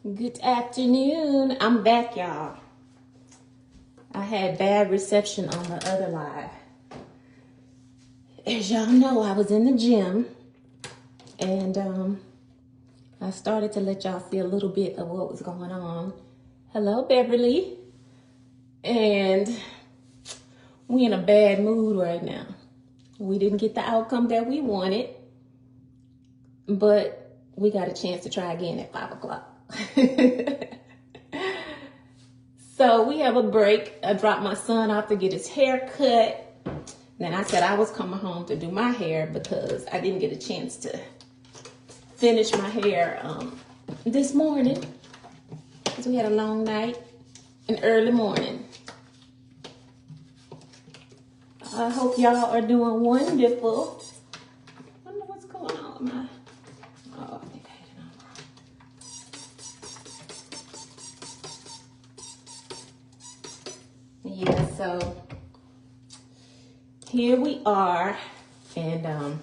Good afternoon. I'm back, y'all. I had bad reception on the other live. As y'all know, I was in the gym and I started to let y'all see a little bit of what was going on. Hello, Beverly. And we in a bad mood right now. We didn't get the outcome that we wanted, but we got a chance to try again at 5 o'clock. So we have a break. I dropped my son off to get his hair cut. Then I said I was coming home to do my hair because I didn't get a chance to finish my hair this morning because we had a long night and early morning. I hope y'all are doing wonderful. I wonder what's going on with my... Oh, I think I had it on wrong. Yeah, so here we are, and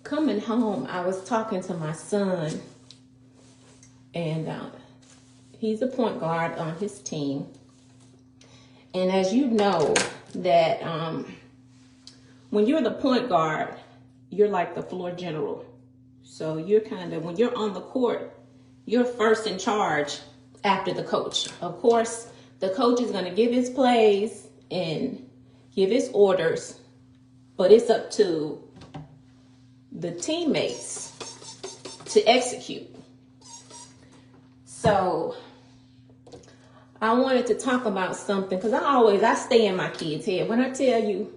coming home, I was talking to my son, and he's a point guard on his team. And as you know, that when you're the point guard, you're like the floor general. So you're kind of, when you're on the court, you're first in charge after the coach. Of course, the coach is going to give his plays and give his orders, but it's up to the teammates to execute. So I wanted to talk about something because I stay in my kids' head. When I tell you,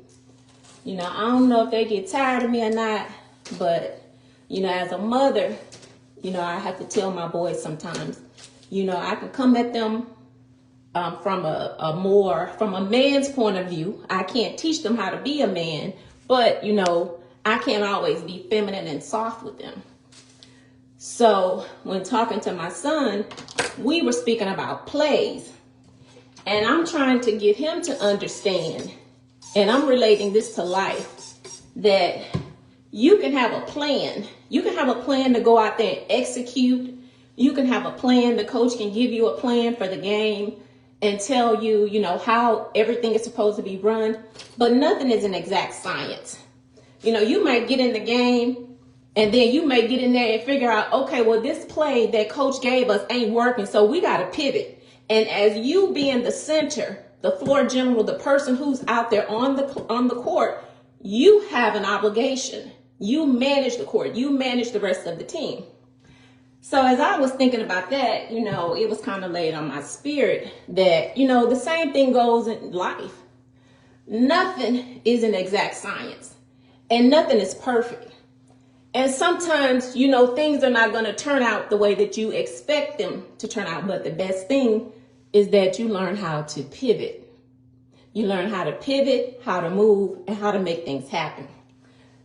I don't know if they get tired of me or not, but, as a mother, I have to tell my boys sometimes, I can come at them from a man's point of view. I can't teach them how to be a man, but, I can't always be feminine and soft with them. So when talking to my son, we were speaking about plays. And I'm trying to get him to understand, and I'm relating this to life, that you can have a plan. You can have a plan to go out there and execute. You can have a plan. The coach can give you a plan for the game and tell you, how everything is supposed to be run. But nothing is an exact science. You might get in the game and then you may get in there and figure out, okay, well, this play that coach gave us ain't working, so we got to pivot. And as you being the center, the floor general, the person who's out there on the court, you have an obligation. You manage the court. You manage the rest of the team. So as I was thinking about that, it was kind of laid on my spirit that, the same thing goes in life. Nothing is an exact science and nothing is perfect. And sometimes, things are not going to turn out the way that you expect them to turn out. But the best thing is that you learn how to pivot. You learn how to pivot, how to move, and how to make things happen.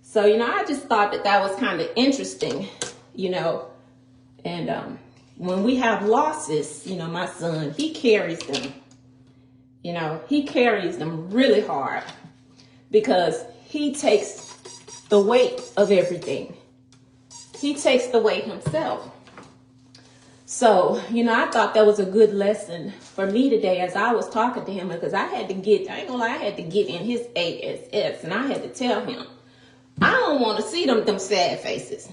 So, I just thought that was kind of interesting, and when we have losses, my son, he carries them. He carries them really hard because he takes the weight of everything. He takes the weight himself. So, I thought that was a good lesson for me today as I was talking to him, because I had to get in his ASS, and I had to tell him, I don't want to see them sad faces.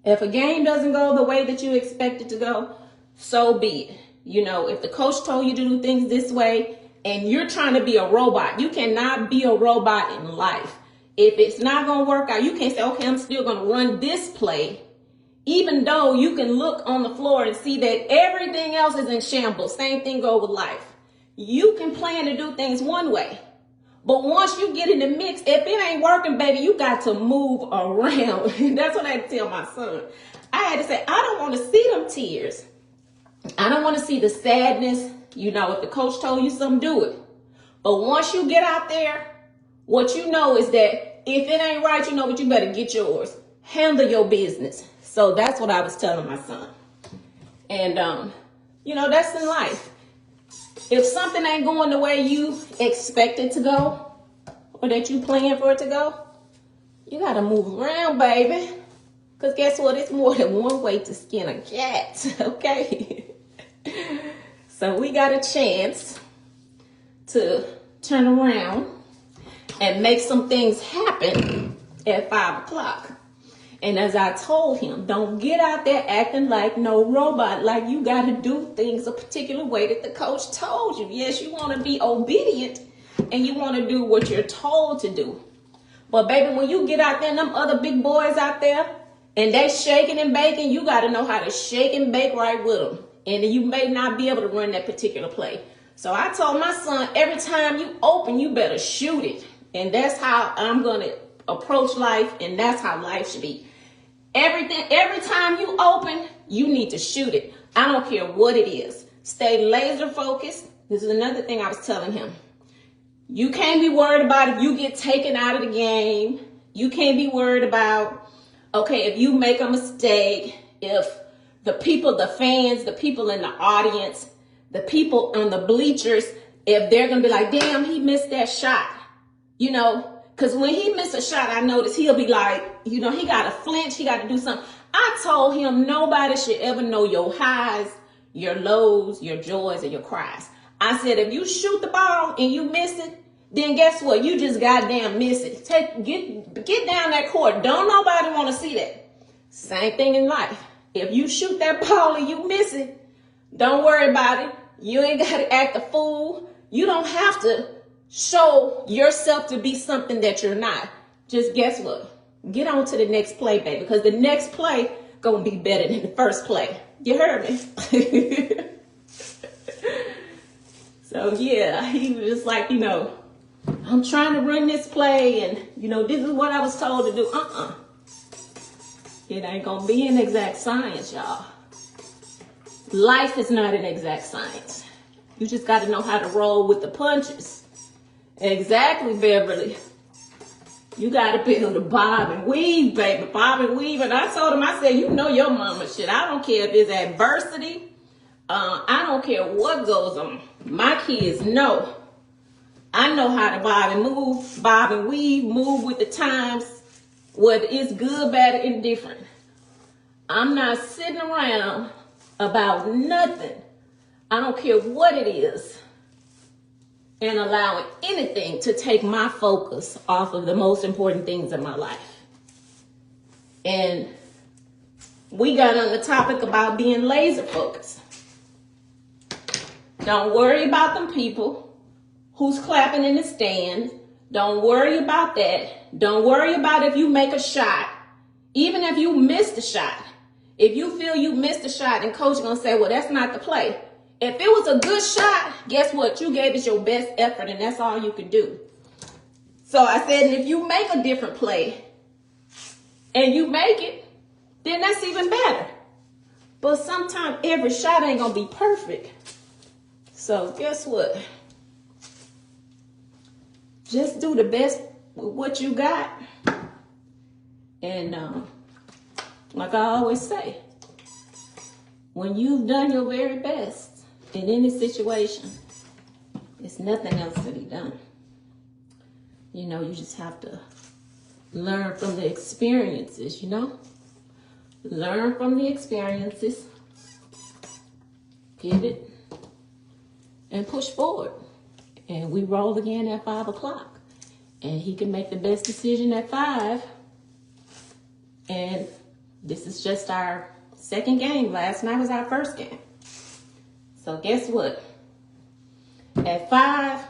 If a game doesn't go the way that you expect it to go, so be it. If the coach told you to do things this way and you're trying to be a robot, you cannot be a robot in life. If it's not going to work out, you can't say, okay, I'm still going to run this play, even though you can look on the floor and see that everything else is in shambles. Same thing goes with life. You can plan to do things one way, but once you get in the mix, if it ain't working, baby, you got to move around. That's what I had to tell my son. I had to say, I don't want to see them tears. I don't want to see the sadness. If the coach told you something, do it. But once you get out there, what you know is that if it ain't right, but you better get yours. Handle your business. So that's what I was telling my son. And, that's in life. If something ain't going the way you expect it to go, or that you plan for it to go, you got to move around, baby. Because guess what? It's more than one way to skin a cat, okay? So we got a chance to turn around and make some things happen at 5 o'clock. And as I told him, don't get out there acting like no robot, like you got to do things a particular way that the coach told you. Yes, you want to be obedient and you want to do what you're told to do. But baby, when you get out there and them other big boys out there and they shaking and baking, you got to know how to shake and bake right with them. And you may not be able to run that particular play. So I told my son, every time you open, you better shoot it. And that's how I'm going to approach life. And that's how life should be. Every time you open, you need to shoot it. I don't care what it is. Stay laser focused. This is another thing I was telling him. You can't be worried about if you get taken out of the game. You can't be worried about, okay, if you make a mistake, if the people, the fans, the people in the audience, the people on the bleachers, if they're going to be like, damn, he missed that shot. You know, because when he missed a shot, I noticed he'll be like, you know, he got to flinch. He got to do something. I told him nobody should ever know your highs, your lows, your joys, and your cries. I said, if you shoot the ball and you miss it, then guess what? You just goddamn miss it. Get down that court. Don't nobody want to see that. Same thing in life. If you shoot that ball and you miss it, don't worry about it. You ain't got to act a fool. You don't have to show yourself to be something that you're not. Just guess what? Get on to the next play, baby, because the next play gonna be better than the first play. You heard me? So yeah, he was just like, you know, I'm trying to run this play and, you know, this is what I was told to do. It ain't gonna be an exact science, y'all. Life is not an exact science. You just got to know how to roll with the punches. Exactly, Beverly. You got to be able to bob and weave, baby. Bob and weave. And I told him, I said, you know your mama shit. I don't care if it's adversity. I don't care what goes on. My kids know. I know how to bob and move, bob and weave, move with the times, whether it's good, bad, or indifferent. I'm not sitting around about nothing. I don't care what it is. And allowing anything to take my focus off of the most important things in my life. And we got on the topic about being laser focused. Don't worry about them people who's clapping in the stands. Don't worry about that. Don't worry about if you make a shot. Even if you miss the shot. If you feel you missed a shot and coach gonna say, well, that's not the play. If it was a good shot, guess what? You gave it your best effort, and that's all you can do. So I said, and if you make a different play and you make it, then that's even better. But sometimes every shot ain't going to be perfect. So guess what? Just do the best with what you got. And like I always say, when you've done your very best, in any situation, there's nothing else to be done. You know, you just have to learn from the experiences, you know? Learn from the experiences, get it, and push forward. And we roll again at 5 o'clock. And he can make the best decision at 5. And this is just our second game. Last night was our first game. So guess what? At 5,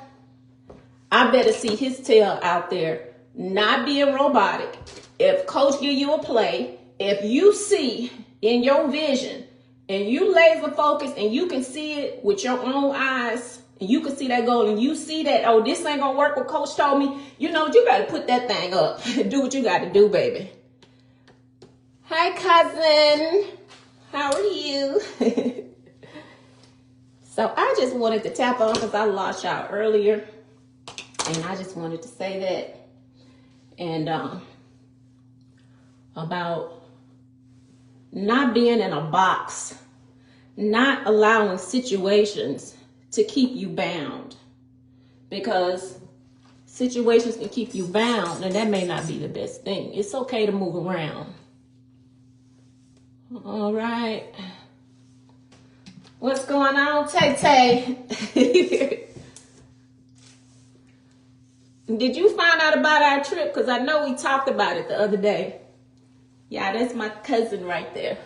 I better see his tail out there, not being robotic. If coach give you a play, if you see in your vision and you laser focus and you can see it with your own eyes and you can see that goal and you see that, oh, this ain't gonna work what coach told me, you know, you gotta put that thing up. Do what you gotta do, baby. Hi, cousin. How are you? So I just wanted to tap on because I lost y'all earlier. And I just wanted to say that. And about not being in a box, not allowing situations to keep you bound. Because situations can keep you bound and that may not be the best thing. It's okay to move around. All right. What's going on, Tay? Did you find out about our trip? Because I know we talked about it the other day. Yeah, that's my cousin right there.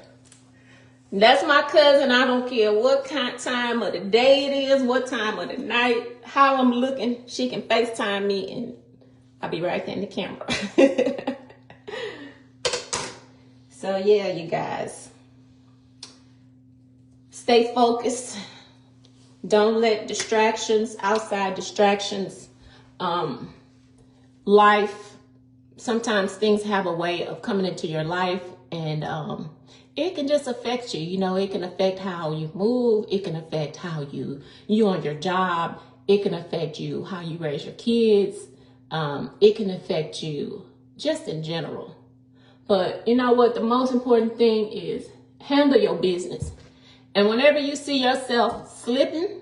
That's my cousin. I don't care what kind of time of the day it is, what time of the night, how I'm looking. She can FaceTime me and I'll be right there in the camera. So yeah, you guys. Stay focused. Don't let distractions, outside distractions, life, sometimes things have a way of coming into your life and it can just affect you. You know, it can affect how you move. It can affect how you on your job. It can affect you how you raise your kids. It can affect you just in general. But you know what? The most important thing is handle your business. And whenever you see yourself slipping,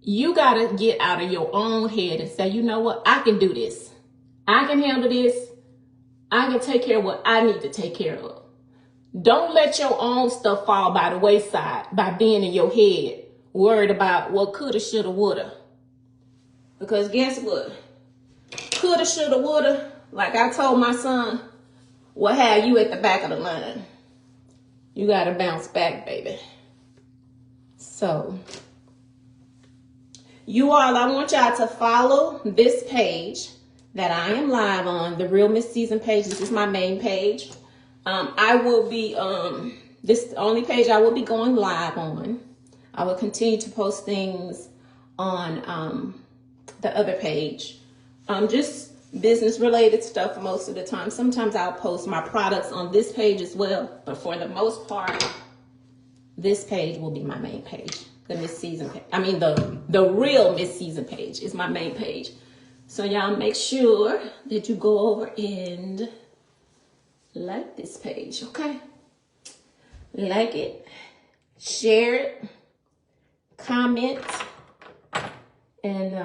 you got to get out of your own head and say, you know what? I can do this. I can handle this. I can take care of what I need to take care of. Don't let your own stuff fall by the wayside by being in your head, worried about what coulda, shoulda, woulda. Because guess what? Coulda, shoulda, woulda, like I told my son, will have you at the back of the line. You got to bounce back, baby. So, you all, I want y'all to follow this page that I am live on, the Real Miss Season page. This is my main page. I will be, this is the only page I will be going live on. I will continue to post things on the other page. Just business related stuff most of the time. Sometimes I'll post my products on this page as well. But for the most part, this page will be my main page. The Miss Season page. I mean, the Real Miss Season page is my main page. So y'all make sure that you go over and like this page, okay? Like it, share it, comment, and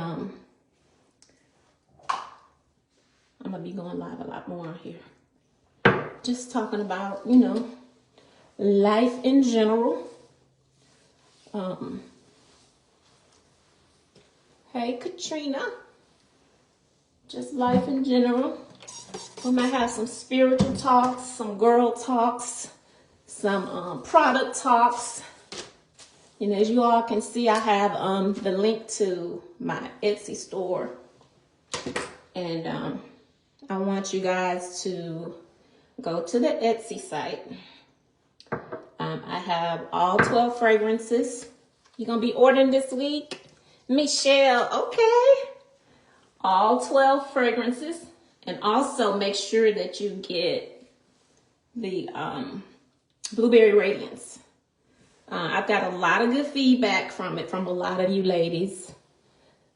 I'm gonna be going live a lot more here. Just talking about, you know, life in general. Hey, Katrina. Just life in general. We might have some spiritual talks, some girl talks, some product talks. You know, as you all can see, I have the link to my Etsy store. And I want you guys to go to the Etsy site. I have all 12 fragrances. You're going to be ordering this week? Michelle, okay. All 12 fragrances. And also make sure that you get the Blueberry Radiance. I've got a lot of good feedback from it from a lot of you ladies.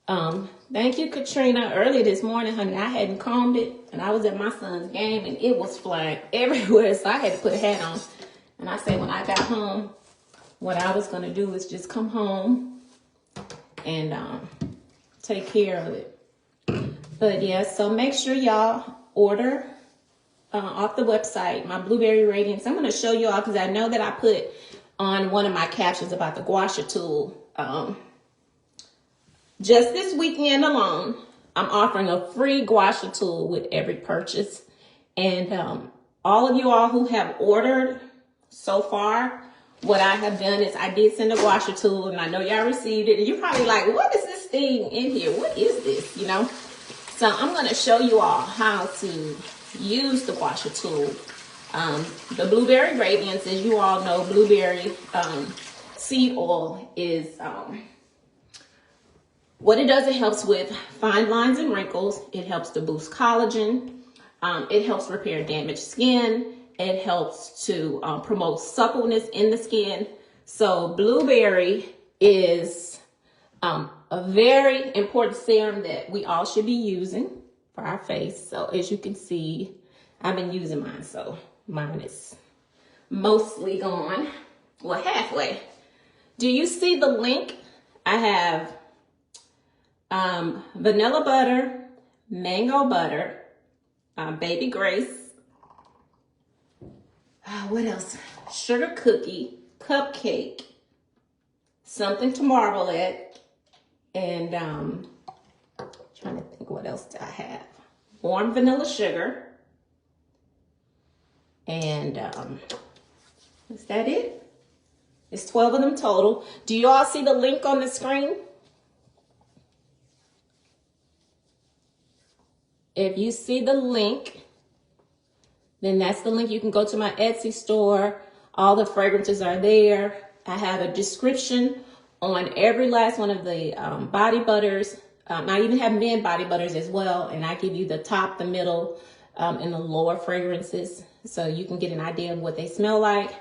Thank you, Katrina. Early this morning, honey, I hadn't combed it. And I was at my son's game and it was flying everywhere. So I had to put a hat on. And I said when I got home, what I was going to do is just come home and take care of it. But yeah, so make sure y'all order off the website, my Blueberry Radiance. I'm going to show y'all because I know that I put on one of my captions about the gua sha tool. Just this weekend alone, I'm offering a free gua sha tool with every purchase. And all of you all who have ordered so far, what I have done is I did send a gua sha tool, and I know y'all received it. And you're probably like, what is this thing in here? What is this? You know? So I'm going to show you all how to use the gua sha tool. The Blueberry Radiance, as you all know, blueberry seed oil is what it does. It helps with fine lines and wrinkles. It helps to boost collagen. It helps repair damaged skin. It helps to promote suppleness in the skin. So blueberry is a very important serum that we all should be using for our face. So as you can see, I've been using mine. So mine is mostly gone. Well, halfway. Do you see the link? I have vanilla butter, mango butter, baby grace, What else? Sugar cookie, cupcake, something to marvel at, and trying to think what else do I have. Warm vanilla sugar, and is that it? It's 12 of them total. Do you all see the link on the screen? If you see the link, then that's the link. You can go to my Etsy store. All the fragrances are there. I have a description on every last one of the body butters. I even have men body butters as well. And I give you the top, the middle, and the lower fragrances. So you can get an idea of what they smell like.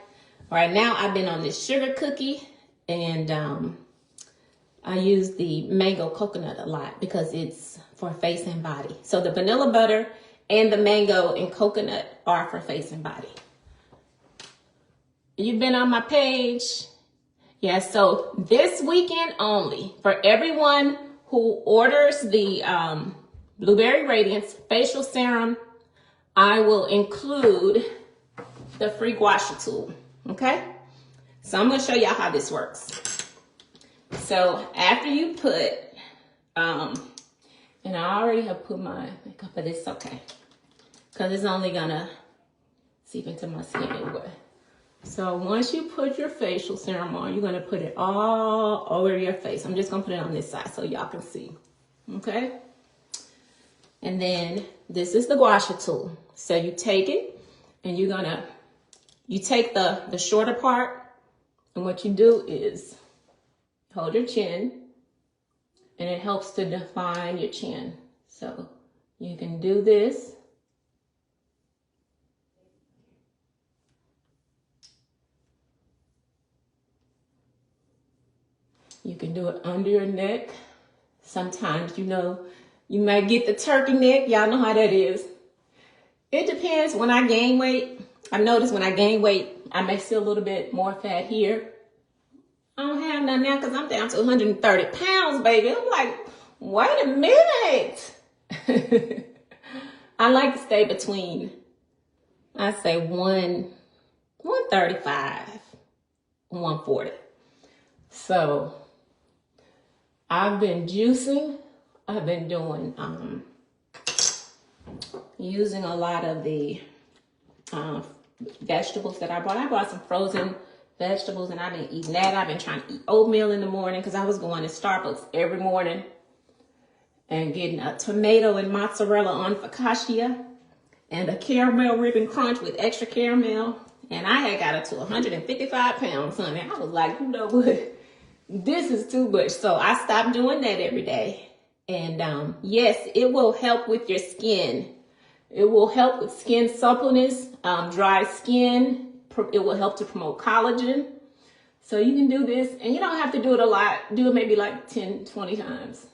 Right now, I've been on this sugar cookie. And I use the mango coconut a lot because it's for face and body. So the vanilla butter and the mango and coconut are for face and body. You've been on my page. Yeah, so this weekend only, for everyone who orders the Blueberry Radiance facial serum, I will include the free gua sha tool, okay? So I'm gonna show y'all how this works. So after you put, and I already have put my makeup, but it's okay. Because it's only gonna seep into my skin anyway. So once you put your facial serum on, you're gonna put it all over your face. I'm just gonna put it on this side so y'all can see, okay? And then this is the gua sha tool. So you take it and you take the shorter part, and what you do is hold your chin, and it helps to define your chin. So you can do this. You can do it under your neck. Sometimes, you know, you might get the turkey neck. Y'all know how that is. It depends. When I gain weight, I've noticed when I gain weight, I may see a little bit more fat here. I don't have none now because I'm down to 130 pounds, baby. I'm like, wait a minute. I like to stay between, I say 135, 140. So I've been juicing. I've been doing, using a lot of the vegetables that I bought. I bought some frozen vegetables and I've been eating that. I've been trying to eat oatmeal in the morning because I was going to Starbucks every morning and getting a tomato and mozzarella on focaccia and a caramel ribbon crunch with extra caramel. And I had got up to 155 pounds, honey. I was like, you know what? This is too much. So I stopped doing that every day. And yes, it will help with your skin. It will help with skin suppleness, dry skin. It will help to promote collagen. So you can do this, and you don't have to do it a lot. Do it maybe like 10, 20 times.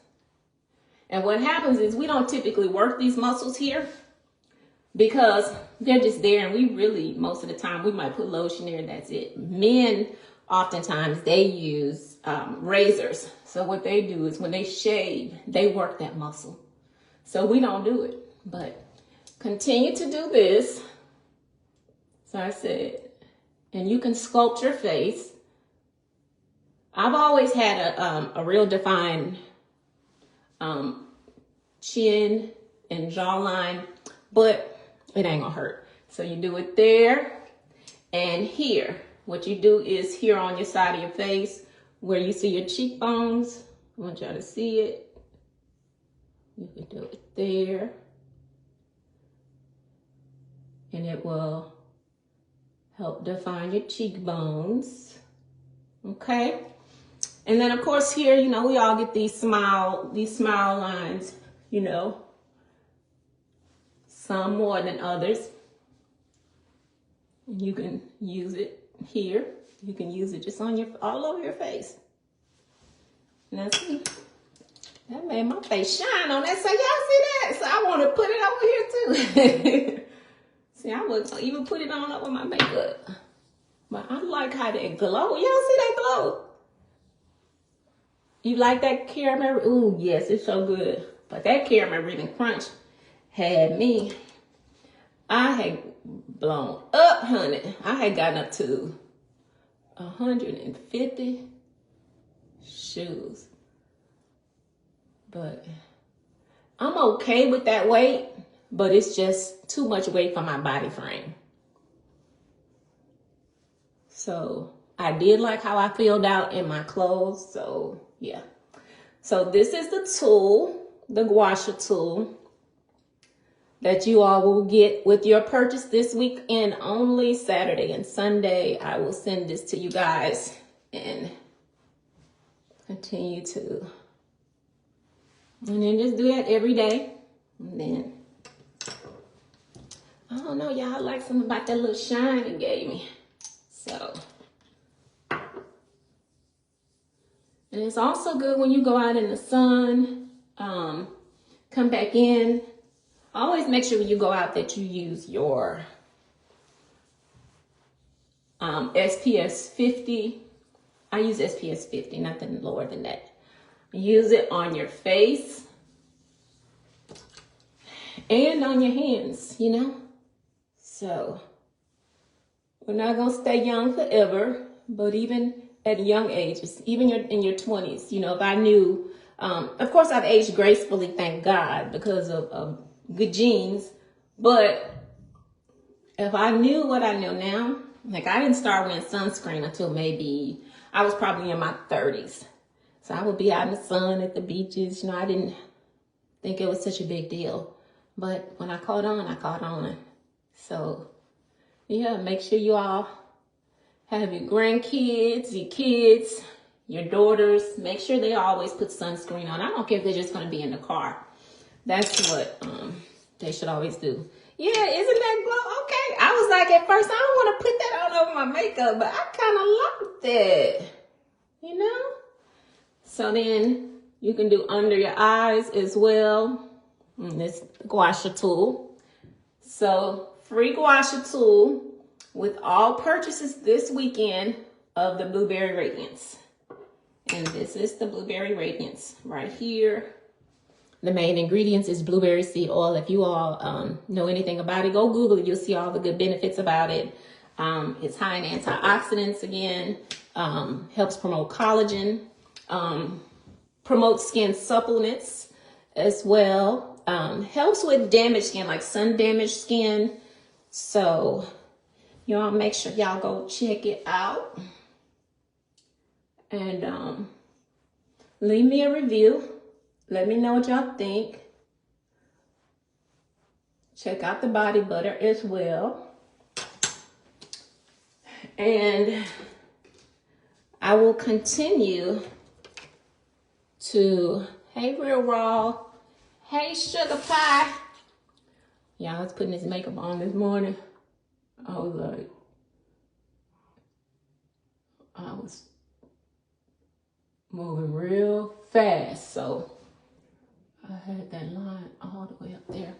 And what happens is we don't typically work these muscles here because they're just there, and we really, most of the time, we might put lotion there and that's it. Men, oftentimes, they use razors. So what they do is when they shave, they work that muscle. So we don't do it, but continue to do this. So I said, and you can sculpt your face. I've always had a real defined chin and jawline, but it ain't gonna hurt. So you do it there and here. What you do is here on your side of your face where you see your cheekbones. I want y'all to see it. You can do it there. And it will help define your cheekbones. Okay. And then of course here, you know, we all get these smile lines, you know, some more than others. And you can use it here. You can use it just on all over your face. Now see, that made my face shine on that. So y'all see that? So I want to put it over here too. See, I would even put it on up with my makeup. But I like how that glow. Y'all see that glow? You like that caramel? Ooh, yes, it's so good. But that caramel ribbon crunch had me. I had blown up, honey. I had gotten up to 150 shoes. But I'm okay with that weight, but it's just too much weight for my body frame. So I did like how I filled out in my clothes. So yeah. So this is the tool, the gua sha tool, that you all will get with your purchase this weekend only. Saturday and Sunday, I will send this to you guys and continue to. And then just do that every day. And then, I don't know, y'all, I like something about that little shine it gave me. So, and it's also good when you go out in the sun, come back in. Always make sure when you go out that you use your SPS 50. I use SPS 50, nothing lower than that. Use it on your face and on your hands, you know. So we're not going to stay young forever, but even at young ages, even in your 20s, you know, if I knew, of course I've aged gracefully, thank God, because of good genes. But if I knew what I know now, like I didn't start wearing sunscreen until maybe I was probably in my 30s. So I would be out in the sun at the beaches. You know, I didn't think it was such a big deal. But when I caught on, I caught on. So yeah, make sure you all have your grandkids, your kids, your daughters. Make sure they always put sunscreen on. I don't care if they're just going to be in the car. That's what they should always do. Yeah, isn't that glow? Okay. I was like, at first, I don't want to put that on over my makeup, but I kind of liked it. You know? So then you can do under your eyes as well. And this gua sha tool. So free gua sha tool with all purchases this weekend of the Blueberry Radiance. And this is the Blueberry Radiance right here. The main ingredients is blueberry seed oil. If you all know anything about it, go Google it. You'll see all the good benefits about it. It's high in antioxidants again. Helps promote collagen. Promotes skin suppleness as well. Helps with damaged skin, like sun damaged skin. So y'all make sure y'all go check it out. And leave me a review. Let me know what y'all think. Check out the body butter as well. And I will continue to, hey Real Raw, hey Sugar Pie. Yeah, I was putting this makeup on this morning. I was moving real fast, so I had that line all the way up there.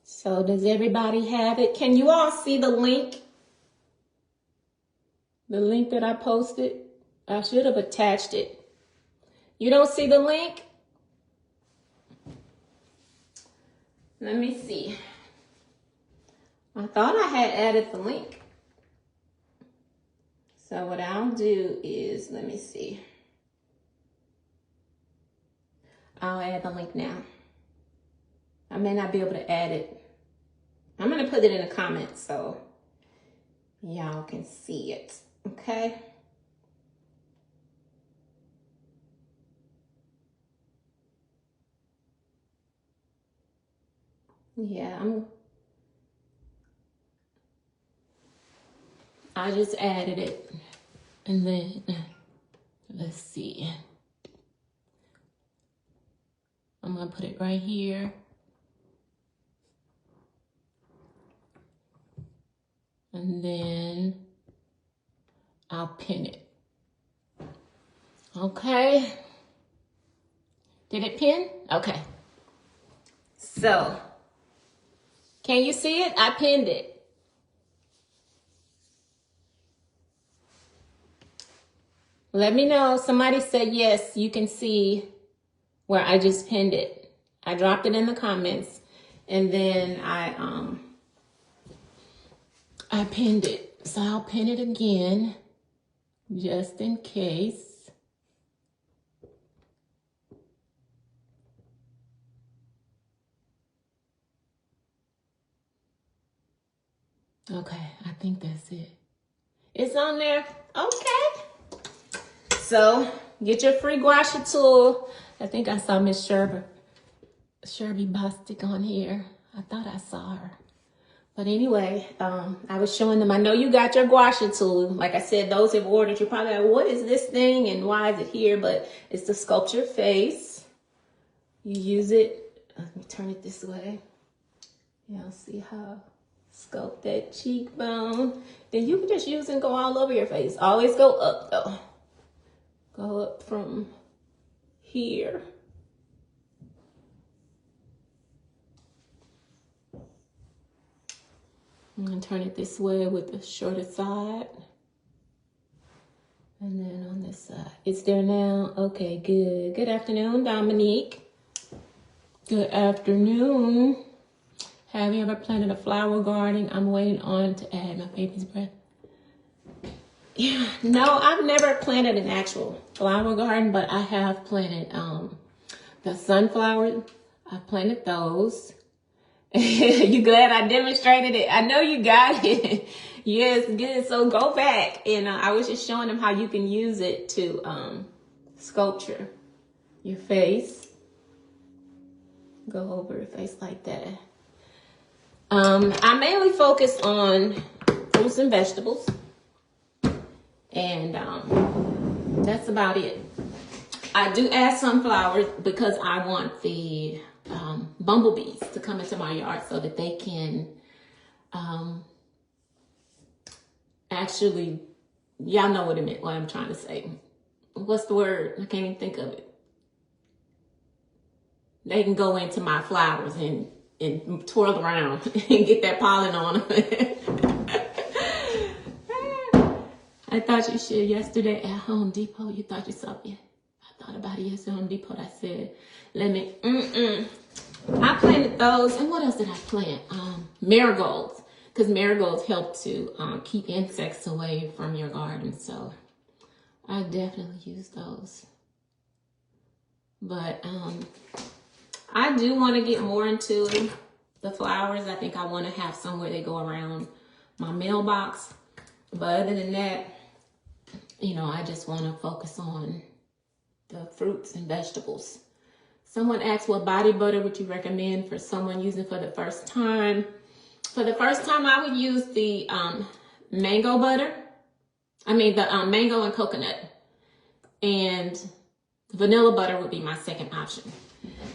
So does everybody have it? Can you all see the link? The link that I posted? I should have attached it. You don't see the link? Let me see. I thought I had added the link. So what I'll do is, let me see. I'll add the link now. I may not be able to add it. I'm going to put it in the comments so y'all can see it. Okay? Yeah, I just added it. And then, let's see. I'm going to put it right here. And then I'll pin it. Okay. Did it pin? Okay. So, can you see it? I pinned it. Let me know. Somebody said yes, you can see where I just pinned it. I dropped it in the comments. And then I pinned it. So I'll pin it again just in case. Okay, I think that's it. It's on there. Okay. So get your free gua sha tool. I think I saw Miss Sherby Bostic on here. I thought I saw her. But anyway, I was showing them, I know you got your gua sha tool. Like I said, those have ordered, you're probably like, what is this thing and why is it here? But it's to sculpt your face. You use it. Let me turn it this way. Y'all see how sculpt that cheekbone. Then you can just use it and go all over your face. Always go up though. Go up from here. I'm gonna turn it this way with the shorter side. And then on this side. It's there now. Okay, good. Good afternoon, Dominique. Good afternoon. Have you ever planted a flower garden? I'm waiting on to add my baby's breath. Yeah, no, I've never planted an actual flower garden, but I have planted the sunflowers. I've planted those. You glad I demonstrated it? I know you got it. Yes, good. So go back. And I was just showing them how you can use it to sculpture your face. Go over your face like that. I mainly focus on fruits and vegetables. And that's about it. I do add sunflowers because I want the bumblebees to come into my yard so that they can actually, y'all know what I'm trying to say. What's the word? I can't even think of it. They can go into my flowers and twirl around and get that pollen on them. I thought you shared yesterday at Home Depot. You thought you saw me. I thought about it yesterday at Home Depot. I said, I planted those. And what else did I plant? Marigolds. Because marigolds help to keep insects away from your garden. So I definitely use those. But I do want to get more into the flowers. I think I want to have somewhere they go around my mailbox. But other than that, you know, I just want to focus on the fruits and vegetables. Someone asked, what body butter would you recommend for someone using for the first time? For the first time, I would use the mango butter. I mean, the mango and coconut. And vanilla butter would be my second option.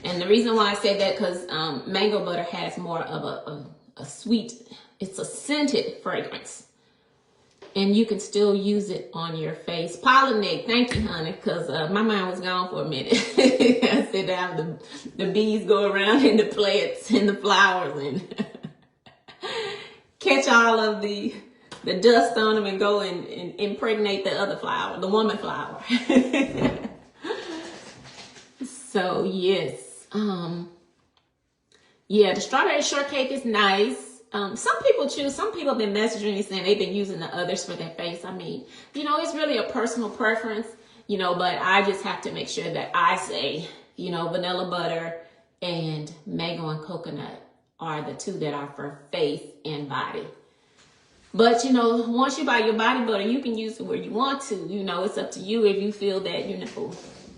And the reason why I say that, because mango butter has more of a sweet, it's a scented fragrance. And you can still use it on your face. Pollinate, thank you, honey, because my mind was gone for a minute. I said that the bees go around and the plants and the flowers and catch all of the dust on them and go and impregnate the other flower, the woman flower. So yes, yeah, the strawberry shortcake is nice. Some people have been messaging me saying they've been using the others for their face. I mean, you know, it's really a personal preference, you know, but I just have to make sure that I say, you know, vanilla butter and mango and coconut are the two that are for face and body. But, you know, once you buy your body butter, you can use it where you want to. You know, it's up to you if you feel that, you know,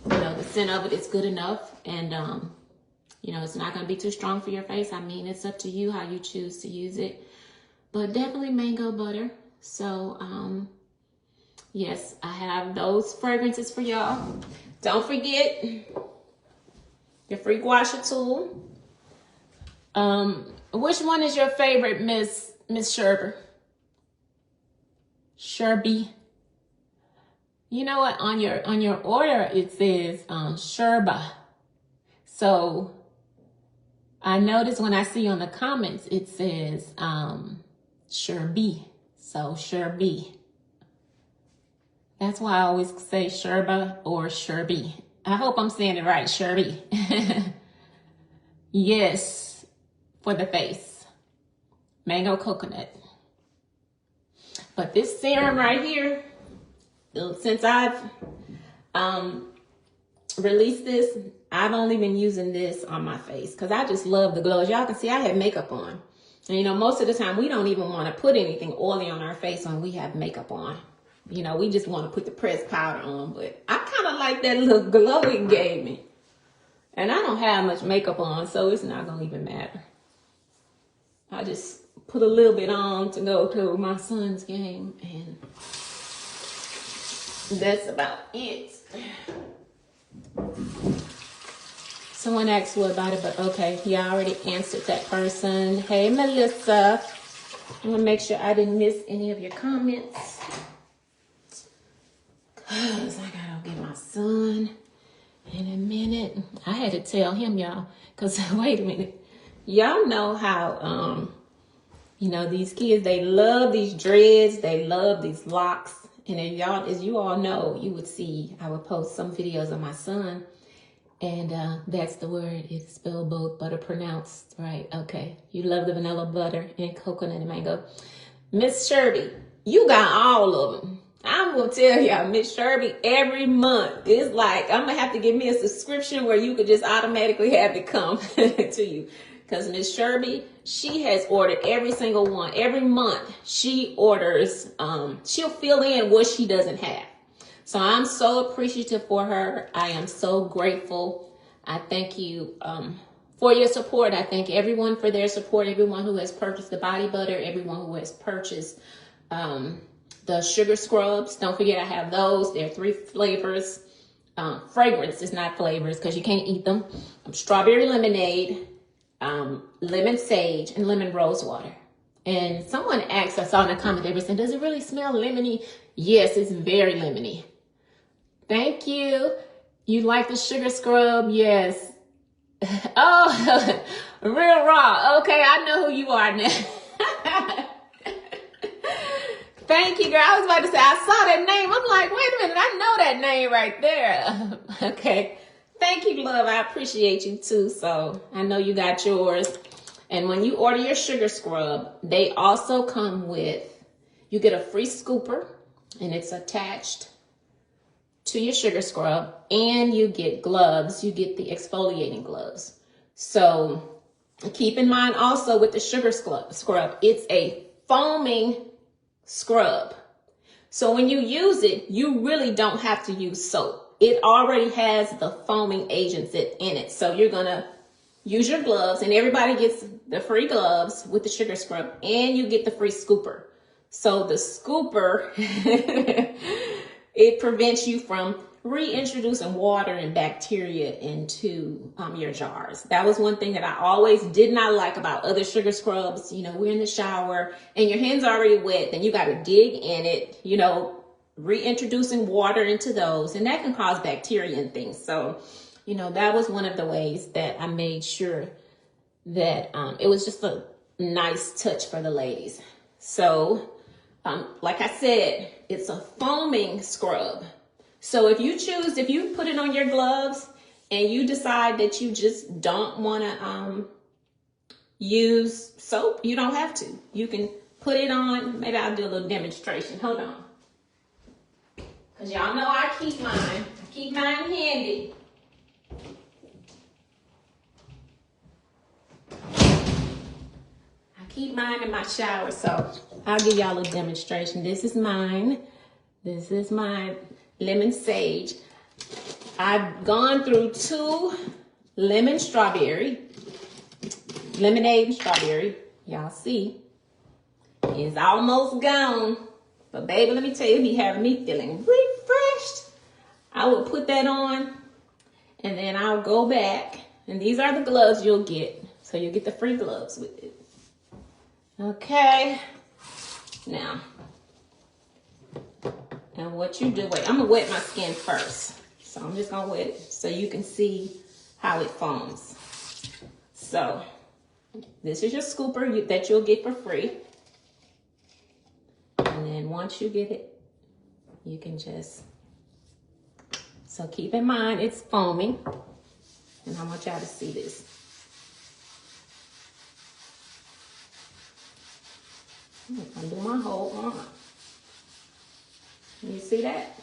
the scent of it is good enough. And, you know, it's not going to be too strong for your face. I mean, it's up to you how you choose to use it. But definitely mango butter. So, yes, I have those fragrances for y'all. Don't forget your free gua sha tool. Which one is your favorite, Miss Sherby? You know what? On your order, it says Sherba. So I noticed when I see on the comments, it says Sherby. So Sherby. That's why I always say Sherba or Sherby. I hope I'm saying it right, Sherby. Yes. for the face. Mango coconut. But this serum right here, since I've released this, I've only been using this on my face because I just love the glow. As y'all can see, I have makeup on. And you know, most of the time we don't even want to put anything oily on our face when we have makeup on. You know, we just want to put the pressed powder on. But I kind of like that little glow it gave me. And I don't have much makeup on, so it's not going to even matter. I just put a little bit on to go to my son's game, and that's about it. Someone asked what about it, but okay, yeah, I already answered that person. Hey, Melissa. I'm gonna make sure I didn't miss any of your comments. Cause I gotta get my son in a minute. I had to tell him, y'all, cause wait a minute. Y'all know how, you know, these kids, they love these dreads, they love these locks. And then y'all, as you all know, you would see, I would post some videos of my son. And that's the word. It's spelled both, but pronounced right. Okay. You love the vanilla butter and coconut and mango. Miss Sherby, you got all of them. I'm going to tell y'all, Miss Sherby, every month, it's like, I'm going to have to give me a subscription where you could just automatically have it come to you. Because Miss Sherby, she has ordered every single one. Every month, she orders, she'll fill in what she doesn't have. So I'm so appreciative for her. I am so grateful. I thank you for your support. I thank everyone for their support. Everyone who has purchased the body butter. Everyone who has purchased the sugar scrubs. Don't forget I have those. There are 3 flavors. Fragrance is not flavors because you can't eat them. Strawberry lemonade, lemon sage, and lemon rose water. And someone asked, I saw in a comment, they were saying, does it really smell lemony? Yes, it's very lemony. Thank you. You like the sugar scrub? Yes. Oh, real raw. Okay, I know who you are now. Thank you, girl. I was about to say, I saw that name. I'm like, wait a minute, I know that name right there. Okay. Thank you, love. I appreciate you too. So I know you got yours. And when you order your sugar scrub, they also come with, you get a free scooper and it's attached to your sugar scrub, and you get gloves. You get the exfoliating gloves. So keep in mind also with the sugar scrub, it's a foaming scrub. So when you use it, you really don't have to use soap. It already has the foaming agents in it. So you're going to use your gloves, and everybody gets the free gloves with the sugar scrub, and you get the free scooper. So the scooper, it prevents you from reintroducing water and bacteria into your jars. That was one thing that I always did not like about other sugar scrubs. You know, we're in the shower and your hands are already wet, then you got to dig in it, you know, reintroducing water into those, and that can cause bacteria and things. So, you know, that was one of the ways that I made sure that it was just a nice touch for the ladies. So, like I said, it's a foaming scrub. So if you put it on your gloves and you decide that you just don't want to use soap, you don't have to. You can put it on. Maybe I'll do a little demonstration. Hold on. Because y'all know I keep mine. I keep mine handy. Keep mine in my shower, so I'll give y'all a demonstration. This is mine. This is my lemon sage. I've gone through 2 lemonade and strawberry. Y'all see, it's almost gone. But baby, let me tell you, it be having me feeling refreshed. I will put that on, and then I'll go back. And these are the gloves you'll get. So you'll get the free gloves with it. Okay, now, and what you do, wait, I'm gonna wet my skin first. So I'm just gonna wet it so you can see how it foams. So this is your scooper that you'll get for free. And then once you get it, you can just, so keep in mind it's foaming. And I want y'all to see this. I'm gonna do my whole arm. You see that?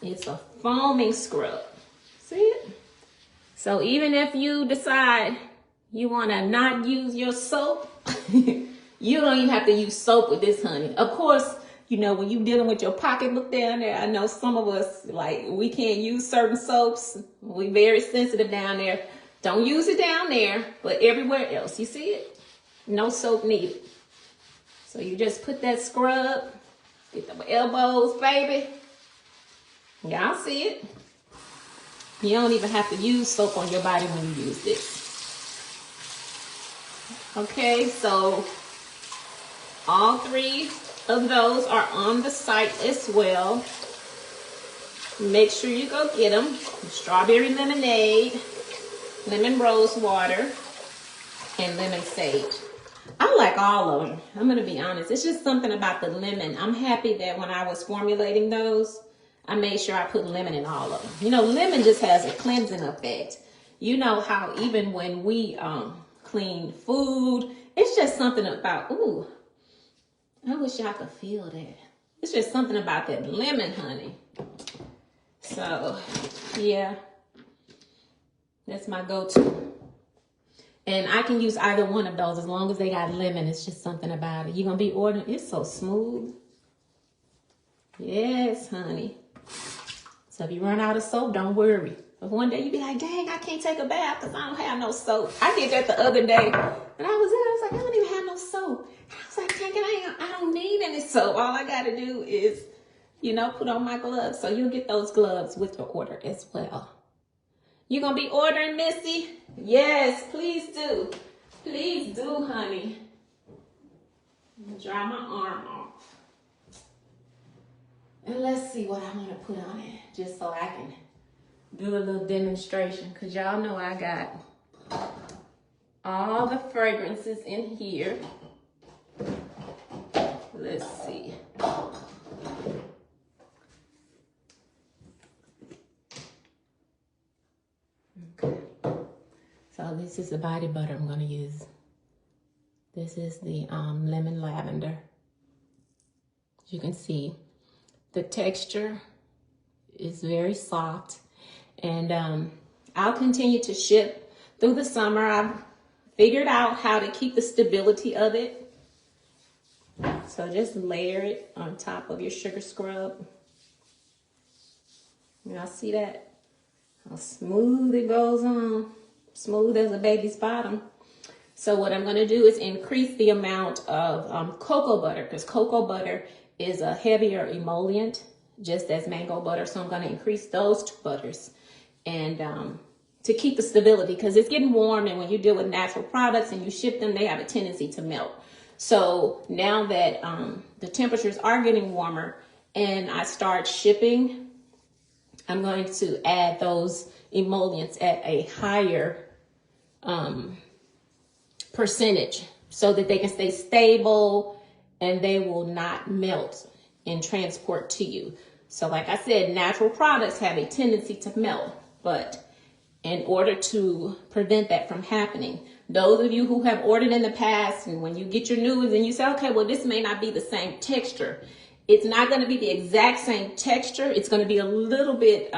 It's a foaming scrub. See it? So even if you decide you want to not use your soap, you don't even have to use soap with this, honey. Of course, you know, when you're dealing with your pocketbook down there, I know some of us, like, we can't use certain soaps. We're very sensitive down there. Don't use it down there, but everywhere else. You see it? No soap needed. So you just put that scrub, get the elbows, baby. Y'all see it? You don't even have to use soap on your body when you use this. Okay, so all 3 of those are on the site as well. Make sure you go get them. Strawberry lemonade, lemon rose water, and lemon sage. I like all of them. I'm going to be honest. It's just something about the lemon. I'm happy that when I was formulating those, I made sure I put lemon in all of them. You know, lemon just has a cleansing effect. You know how even when we clean food, it's just something about, ooh, I wish y'all could feel that. It's just something about that lemon, honey. So, yeah, that's my go-to. And I can use either one of those as long as they got lemon. It's just something about it. You're going to be ordering. It's so smooth. Yes, honey. So if you run out of soap, don't worry. If one day you be like, dang, I can't take a bath because I don't have no soap. I did that the other day. And I was like, I don't even have no soap. And I was like, dang it, I don't need any soap. All I got to do is, you know, put on my gloves. So you'll get those gloves with your order as well. You going to be ordering, Missy? Yes, please do. Please do, honey. I'm going to dry my arm off. And let's see what I want to put on it, just so I can do a little demonstration. Because y'all know I got all the fragrances in here. Let's see. Okay. So this is the body butter I'm going to use. This is the lemon lavender. As you can see, the texture is very soft. And I'll continue to ship through the summer. I've figured out how to keep the stability of it. So just layer it on top of your sugar scrub. Y'all see that? How smooth it goes on. Smooth as a baby's bottom. So what I'm going to do is increase the amount of cocoa butter, because cocoa butter is a heavier emollient, just as mango butter. So I'm going to increase those 2 butters, and to keep the stability, because it's getting warm, and when you deal with natural products and you ship them, they have a tendency to melt. So now that the temperatures are getting warmer and I start shipping, I'm going to add those emollients at a higher percentage so that they can stay stable and they will not melt and transport to you. So like I said, natural products have a tendency to melt, but in order to prevent that from happening, those of you who have ordered in the past, and when you get your new ones and you say, okay, well, this may not be the same texture. It's not going to be the exact same texture. It's going to be a little bit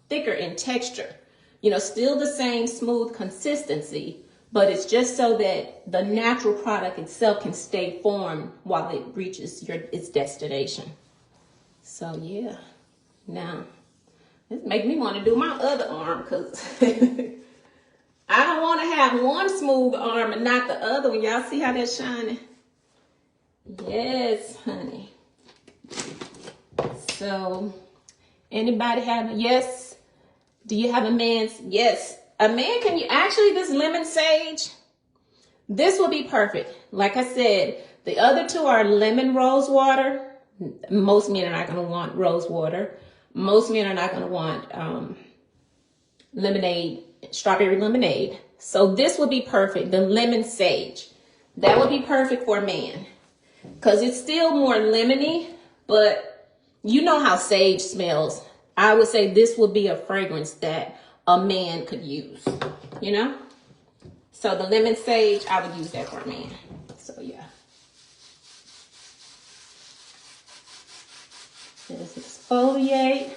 thicker in texture. You know, still the same smooth consistency, but it's just so that the natural product itself can stay formed while it reaches its destination. So yeah, now this makes me want to do my other arm, because I don't want to have one smooth arm and not the other one. Y'all see how that's shining? Yes, honey. So anybody have, yes? Do you have a man's? Yes. A man can you actually, this lemon sage, this will be perfect. Like I said, the other 2 are lemon rose water. Most men are not going to want rose water. Most men are not going to want lemonade, strawberry lemonade. So this would be perfect. The lemon sage, that would be perfect for a man, because it's still more lemony, but you know how sage smells. I would say this would be a fragrance that a man could use, you know? So the lemon sage, I would use that for a man. So yeah. Just exfoliate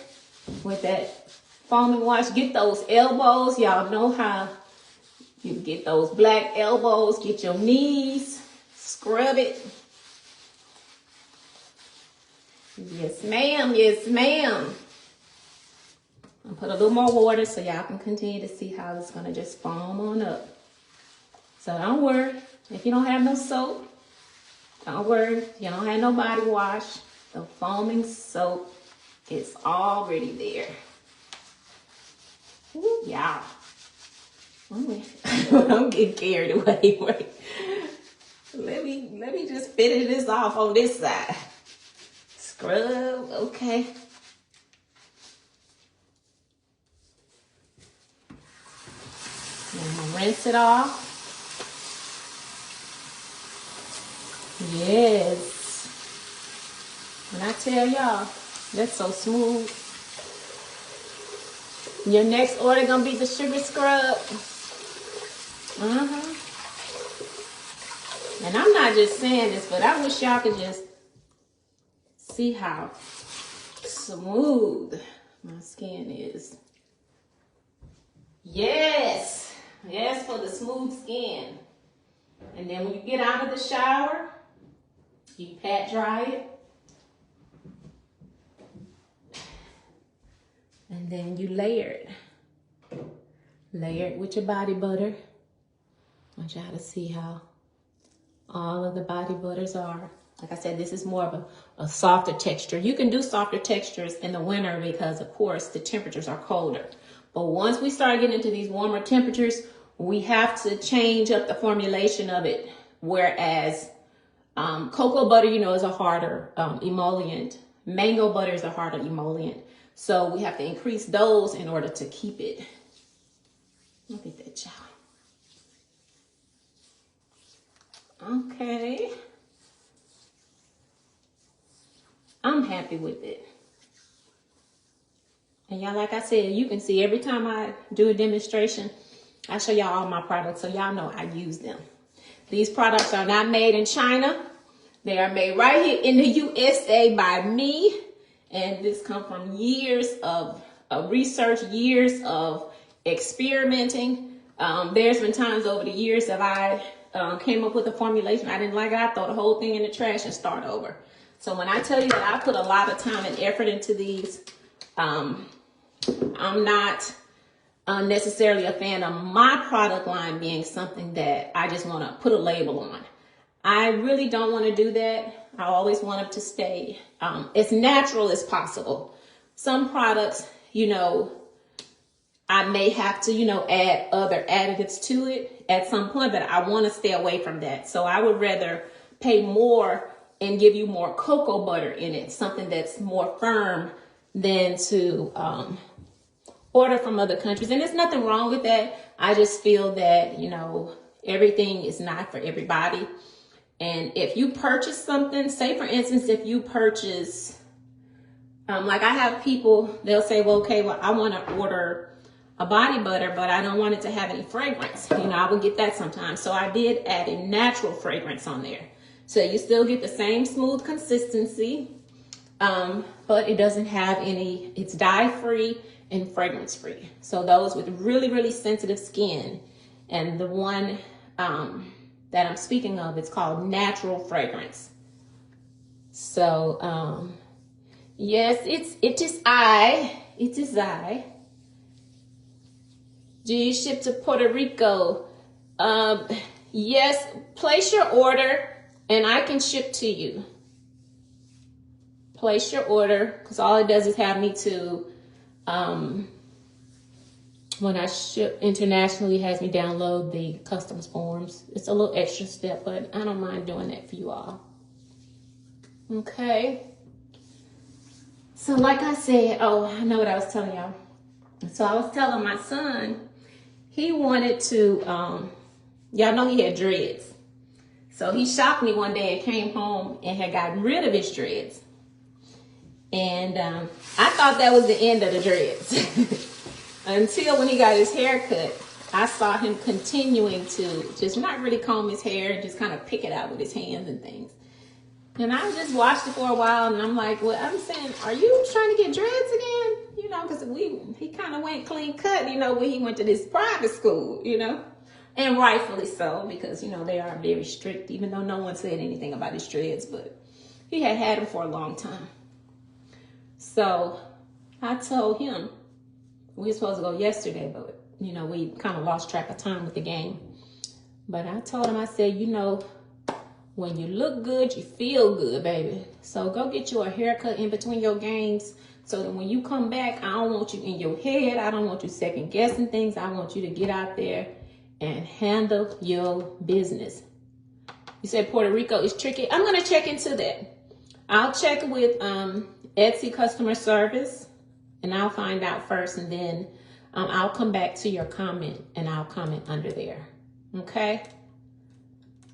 with that foaming wash. Get those elbows. Y'all know how you get those black elbows. Get your knees. Scrub it. Yes, ma'am. Yes, ma'am. I'll put a little more water so y'all can continue to see how it's going to just foam on up. So don't worry. If you don't have no soap, don't worry. You don't have no body wash. The foaming soap is already there. Ooh, y'all. I'm getting carried away. Wait. Let me just finish this off on this side. Scrub, okay. I'm gonna rinse it off. Yes. When I tell y'all, that's so smooth. Your next order gonna be the sugar scrub. And I'm not just saying this, but I wish y'all could just see how smooth my skin is. Yes. Yes, for the smooth skin. And then when you get out of the shower, you pat dry it. And then you layer it. Layer it with your body butter. I want y'all to see how all of the body butters are. Like I said, this is more of a softer texture. You can do softer textures in the winter because, of course, the temperatures are colder. But once we start getting into these warmer temperatures, we have to change up the formulation of it. Whereas cocoa butter, you know, is a harder emollient. Mango butter is a harder emollient. So we have to increase those in order to keep it. Look at that, y'all. Okay. I'm happy with it. And y'all, like I said, you can see every time I do a demonstration, I show y'all all my products so y'all know I use them. These products are not made in China. They are made right here in the USA by me. And this comes from years of research, years of experimenting. There's been times over the years that I came up with a formulation I didn't like it. I throw the whole thing in the trash and start over. So when I tell you that I put a lot of time and effort into these, I'm not necessarily a fan of my product line being something that I just want to put a label on. I really don't want to do that. I always want them to stay as natural as possible. Some products, you know, I may have to, you know, add other additives to it at some point, but I want to stay away from that. So I would rather pay more and give you more cocoa butter in it, something that's more firm than to order from other countries. And there's nothing wrong with that. I just feel that, you know, everything is not for everybody. And if you purchase something, say for instance, if you purchase, like I have people, they'll say, well, okay, well, I want to order a body butter, but I don't want it to have any fragrance. You know, I would get that sometimes. So I did add a natural fragrance on there. So you still get the same smooth consistency, but it doesn't have any, it's dye-free and fragrance-free. So those with really, really sensitive skin, and the one that I'm speaking of, it's called natural fragrance. So yes, it is I. Do you ship to Puerto Rico? Yes, place your order and I can ship to you. Place your order, because all it does is have me to, when I ship internationally, it has me download the customs forms. It's a little extra step, but I don't mind doing that for you all. Okay. So like I said, oh, I know what I was telling y'all. So I was telling my son, he wanted to, y'all know he had dreads. So he shocked me one day and came home and had gotten rid of his dreads. And I thought that was the end of the dreads. Until when he got his hair cut, I saw him continuing to just not really comb his hair and just kind of pick it out with his hands and things. And I just watched it for a while, and I'm like, well, I'm saying, are you trying to get dreads again? You know, because he kind of went clean cut, you know, when he went to this private school, you know. And rightfully so, because, you know, they are very strict, even though no one said anything about his dreads, but he had them for a long time. So I told him, we were supposed to go yesterday, but, you know, we kind of lost track of time with the game. But I told him, I said, you know, when you look good, you feel good, baby. So go get you a haircut in between your games so that when you come back, I don't want you in your head. I don't want you second guessing things. I want you to get out there and handle your business. You said Puerto Rico is tricky. I'm going to check into that. I'll check with Etsy customer service, and I'll find out first, and then I'll come back to your comment, and I'll comment under there. Okay?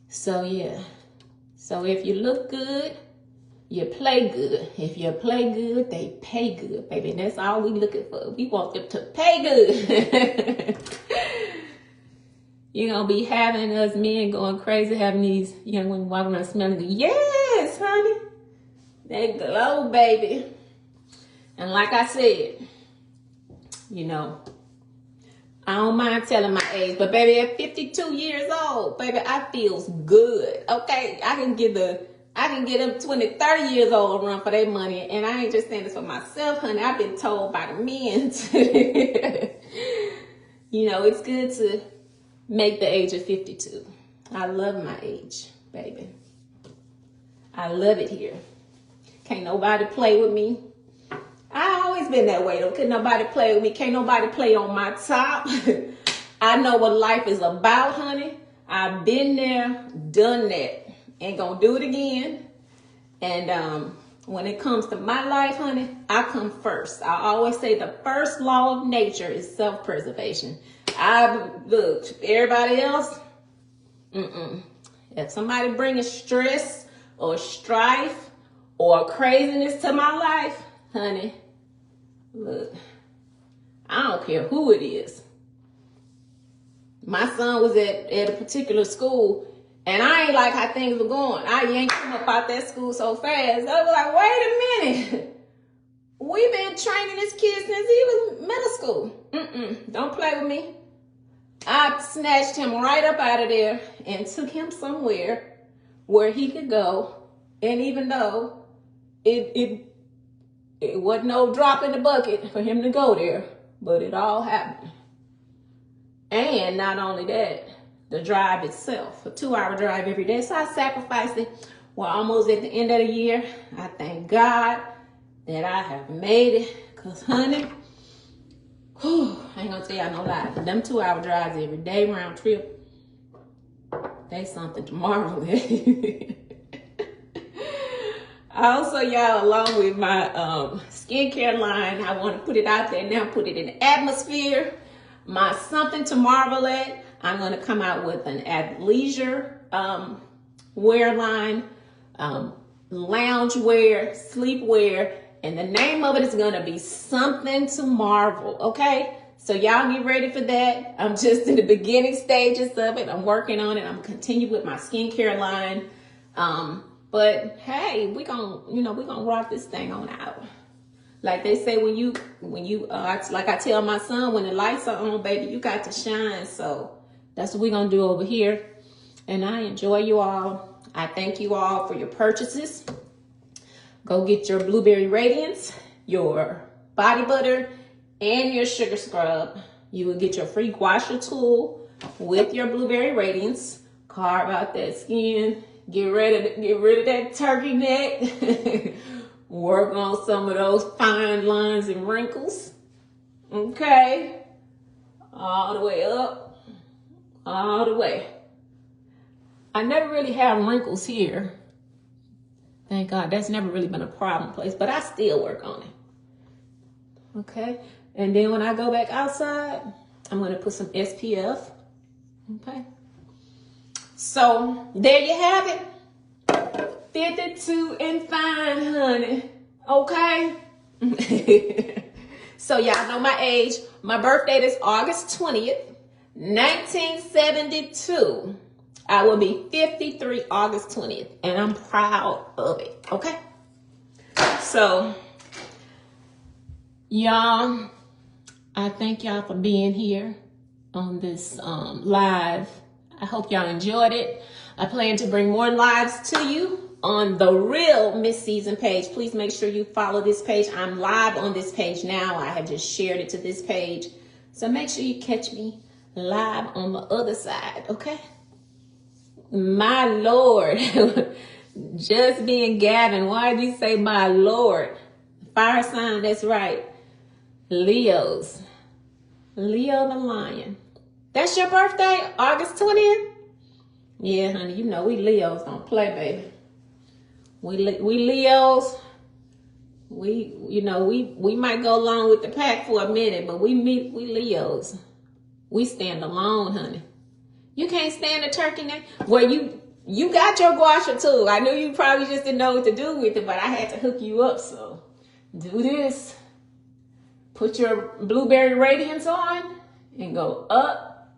So, yeah. So, if you look good, you play good. If you play good, they pay good, baby. And that's all we looking for. We want them to pay good. You're going to be having us men going crazy, having these young women walking around smelling good. Yes, honey. They glow, baby. And like I said, you know, I don't mind telling my age, but baby, at 52 years old, baby, I feels good. Okay, I can get them 20, 30 years old to run for their money, and I ain't just saying this for myself, honey. I've been told by the men to, you know, it's good to make the age of 52. I love my age, baby. I love it here. Can't nobody play with me. I always been that way though. Can't nobody play with me. Can't nobody play on my top. I know what life is about, honey. I've been there, done that. Ain't gonna do it again. And when it comes to my life, honey, I come first. I always say the first law of nature is self-preservation. Look, everybody else, if somebody bringing stress or strife or craziness to my life, honey, look, I don't care who it is. My son was at a particular school, and I ain't like how things were going. I yanked him up out that school so fast. I was like, wait a minute. We've been training this kid since he was middle school. Don't play with me. I snatched him right up out of there and took him somewhere where he could go. And even though it wasn't no drop in the bucket for him to go there, but it all happened. And not only that, the drive itself, a 2-hour drive every day. So I sacrificed it. We're almost at the end of the year. I thank God that I have made it. Because, honey, I ain't gonna tell y'all no lie. Them 2-hour drives every day round trip, they something to marvel at. Also, y'all, along with my skincare line, I want to put it out there now, put it in the atmosphere. My something to marvel at. I'm going to come out with an athleisure wear line, lounge wear, sleepwear, and the name of it is going to be something to marvel. Okay, so y'all get ready for that. I'm just in the beginning stages of it. I'm working on it. I'm continuing with my skincare line. But hey, we gonna rock this thing on out. Like they say, when you like I tell my son, when the lights are on, baby, you got to shine. So that's what we're gonna do over here. And I enjoy you all. I thank you all for your purchases. Go get your Blueberry Radiance, your body butter, and your sugar scrub. You will get your free gua sha tool with your Blueberry Radiance. Carve out that skin. Get rid of that turkey neck. Work on some of those fine lines and wrinkles. Okay. All the way up. All the way. I never really have wrinkles here. Thank God. That's never really been a problem place. But I still work on it. Okay. And then when I go back outside, I'm going to put some SPF. Okay. So there you have it. 52 and fine, honey. Okay. So y'all know my age. My birthday is August 20th, 1972. I will be 53 August 20th, and I'm proud of it, okay? So, y'all, I thank y'all for being here on this live. I hope y'all enjoyed it. I plan to bring more lives to you on the real Miss Season page. Please make sure you follow this page. I'm live on this page now. I have just shared it to this page. So make sure you catch me live on the other side, okay? My Lord. Just being Gavin. Why did you say my Lord? Fire sign, that's right. Leos. Leo the lion. That's your birthday? August 20th? Yeah, honey, you know we Leos don't play, baby. We Leos, we might go along with the pack for a minute, but we Leos. We stand alone, honey. You can't stand a turkey neck? Well, you got your guasha too. I knew you probably just didn't know what to do with it, but I had to hook you up, so do this. Put your blueberry radiance on and go up.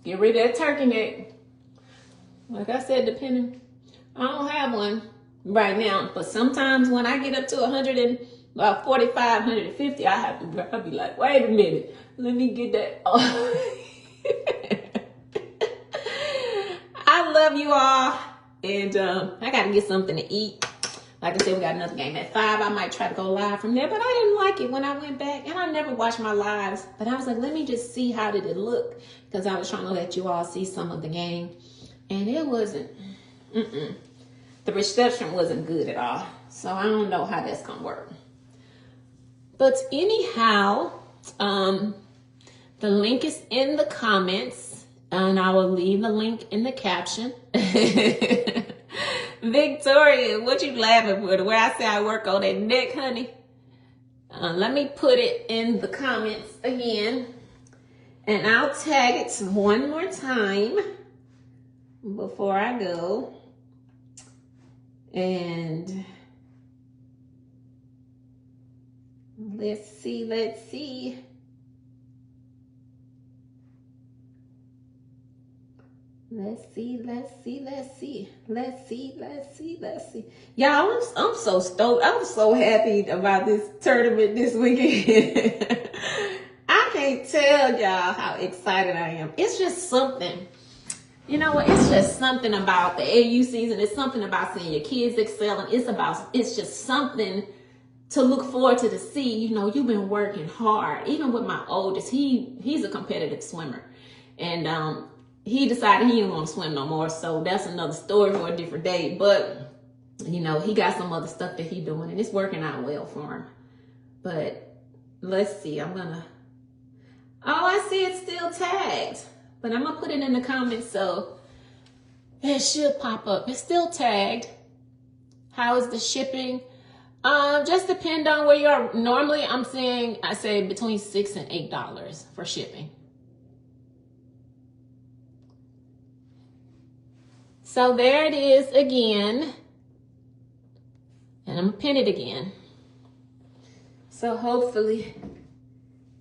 Get rid of that turkey neck. Like I said, depending, I don't have one right now, but sometimes when I get up to 145, 150, I'll be like, wait a minute, let me get that off. I love you all, and I got to get something to eat. Like I said, we got another game at 5. I might try to go live from there, but I didn't like it when I went back, and I never watched my lives, but I was like, let me just see how did it look, because I was trying to let you all see some of the game. And it wasn't, the reception wasn't good at all. So I don't know how that's going to work. But anyhow, the link is in the comments. And I will leave the link in the caption. Victoria, what you laughing for? The way I say I work on that neck, honey. Let me put it in the comments again. And I'll tag it one more time before I go. And let's see. Y'all, I'm so stoked. I'm so happy about this tournament this weekend. I can't tell y'all how excited I am. It's just something. You know what? It's just something about the AU season. It's something about seeing your kids excelling. It's just something to look forward to see. You know, you've been working hard. Even with my oldest, he's a competitive swimmer. And he decided he didn't want to swim no more. So that's another story for a different day. But, you know, he got some other stuff that he's doing, and it's working out well for him. But let's see. Oh, I see it's still tagged. But I'm going to put it in the comments so it should pop up. It's still tagged. How is the shipping? Just depend on where you are. Normally, I say between $6 and $8 for shipping. So there it is again. And I'm going to pin it again. So hopefully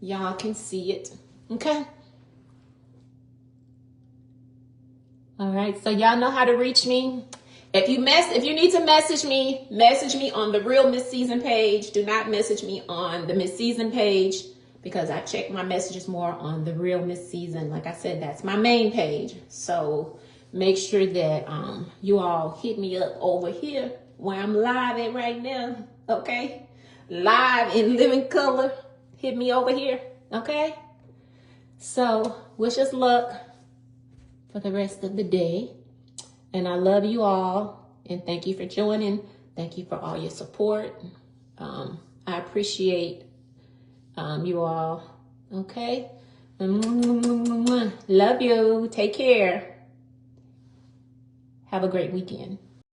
y'all can see it. Okay? All right, so y'all know how to reach me. If you need to message me on the real Miss Season page. Do not message me on the Miss Season page because I check my messages more on the real Miss Season. Like I said, that's my main page. So make sure that you all hit me up over here where I'm live at right now. Okay, live in living color. Hit me over here. Okay. So wish us luck for the rest of the day, and I love you all, and thank you for joining. Thank you for all your support. I appreciate you all. Okay, love you. Take care. Have a great weekend.